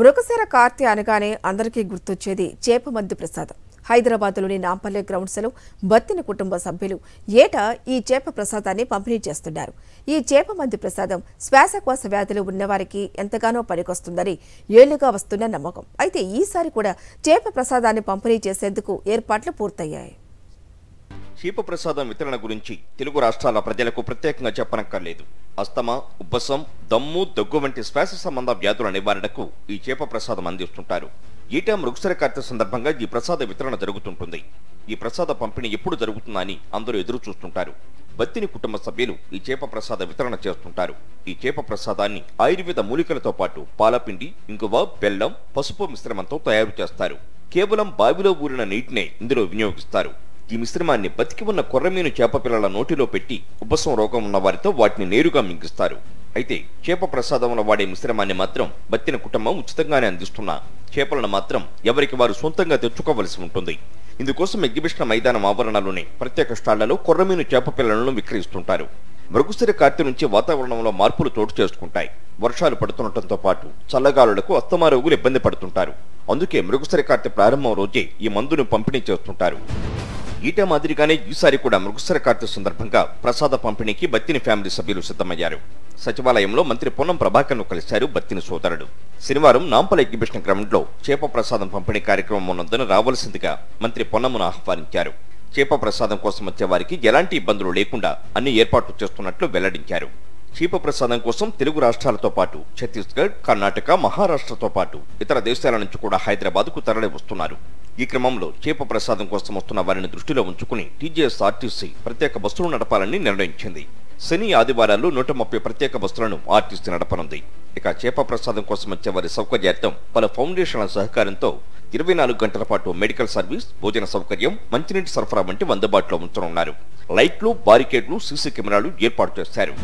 మృగశిర కార్తె అనగానే అందరికీ గుర్తొచ్చేది చేపమందు ప్రసాదం. హైదరాబాద్లోని నాంపల్లె గ్రౌండ్స్లో బత్తిని కుటుంబ సభ్యులు ఏటా ఈ చేప ప్రసాదాన్ని పంపిణీ చేస్తున్నారు. ఈ చేపమందు ప్రసాదం శ్వాసకోశ వ్యాధులు ఉన్నవారికి ఎంతగానో పనికొస్తుందని ఏళ్లుగా వస్తున్న నమ్మకం. అయితే ఈసారి కూడా చేప ప్రసాదాన్ని పంపిణీ చేసేందుకు ఏర్పాట్లు పూర్తయ్యాయి. చేప ప్రసాదం వితరణ గురించి తెలుగు రాష్ట్రాల ప్రజలకు ప్రత్యేకంగా చెప్పనక్కర్లేదు. అస్తమా, ఉబ్బసం, దమ్ము, దగ్గు వంటి శ్వాస సంబంధ వ్యాధుల నివారణకు ఈ చేప ప్రసాదం అందిస్తుంటారు. ఏటా మృగశిర కార్తె సందర్భంగా ఈ ప్రసాద వితరణ జరుగుతుంటుంది. ఈ ప్రసాద పంపిణీ ఎప్పుడు జరుగుతుందా అని అందరూ ఎదురు చూస్తుంటారు. బత్తిని కుటుంబ సభ్యులు ఈ చేప ప్రసాద వితరణ చేస్తుంటారు. ఈ చేప ప్రసాదాన్ని ఆయుర్వేద మూలికలతో పాటు పాలపిండి, ఇంగువ, బెల్లం, పసుపు మిశ్రమంతో తయారు చేస్తారు. కేవలం బావిలో ఊరిన నీటినే ఇందులో వినియోగిస్తారు. ఈ మిశ్రమాన్ని బతికి ఉన్న కొర్రమీను చేప పిల్లల నోటిలో పెట్టి ఉబ్బసం రోగం ఉన్న వారితో వాటిని నేరుగా మింగిస్తారు. అయితే చేప ప్రసాదంలో వాడే మిశ్రమాన్ని మాత్రం బత్తిన కుటుంబం ఉచితంగానే అందిస్తున్నా చేపలను మాత్రం ఎవరికి వారు సొంతంగా తెచ్చుకోవలసి ఉంటుంది. ఇందుకోసం ఎగ్జిబిషన్ మైదానం ఆవరణలోనే ప్రత్యేక స్టాళ్లలో కొర్రమీను చేప పిల్లలను విక్రయిస్తుంటారు. మృగశిర కార్తె నుంచి వాతావరణంలో మార్పులు చోటు చేసుకుంటాయి. వర్షాలు పడుతుండటంతో పాటు చల్లగాలులకు అస్తమా రోగులు ఇబ్బంది పడుతుంటారు. అందుకే మృగశిర కార్తె ప్రారంభం రోజే ఈ మందును పంపిణీ చేస్తుంటారు. ఈటా మాదిరిగానే ఈసారి కూడా మృగశిర కార్తె సందర్భంగా ప్రసాద పంపిణీకి బత్తిని ఫ్యామిలీ సభ్యులు సిద్ధమయ్యారు. సచివాలయంలో మంత్రి పొన్నం ప్రభాకర్ను కలిశారు బత్తిని సోదరుడు. శనివారం నాంపల్ ఎగ్జిబిషన్ గ్రౌండ్ లో చేప ప్రసాదం పంపిణీ కార్యక్రమం ఉన్నందున రావాల్సిందిగా మంత్రి పొన్నమును ఆహ్వానించారు. చేప ప్రసాదం కోసం వచ్చే వారికి ఎలాంటి ఇబ్బందులు లేకుండా అన్ని ఏర్పాట్లు చేస్తున్నట్లు వెల్లడించారు. చేప ప్రసాదం కోసం తెలుగు రాష్ట్రాలతో పాటు ఛత్తీస్గఢ్, కర్ణాటక, మహారాష్ట్రతో పాటు ఇతర దేశాల నుంచి కూడా హైదరాబాద్కు తరలి వస్తున్నారు. ఈ క్రమంలో చేప ప్రసాదం కోసం వస్తున్న వారిని దృష్టిలో ఉంచుకుని టీజీఎస్ఆర్టీసీ ప్రత్యేక బస్సులు నడపాలని నిర్ణయించింది. శని, ఆదివారాల్లో 130 ప్రత్యేక బస్సులను ఆర్టీసీ నడపనుంది. ఇక చేప ప్రసాదం కోసం వచ్చే వారి సౌకర్యార్థం పలు ఫౌండేషన్ల సహకారంతో 24 గంటల పాటు మెడికల్ సర్వీస్, భోజన సౌకర్యం, మంచినీటి సరఫరా వంటి అందుబాటులో ఉంచనున్నారు. లైట్లు, బారికేడ్లు, సీసీ కెమెరాలు ఏర్పాటు చేశారు.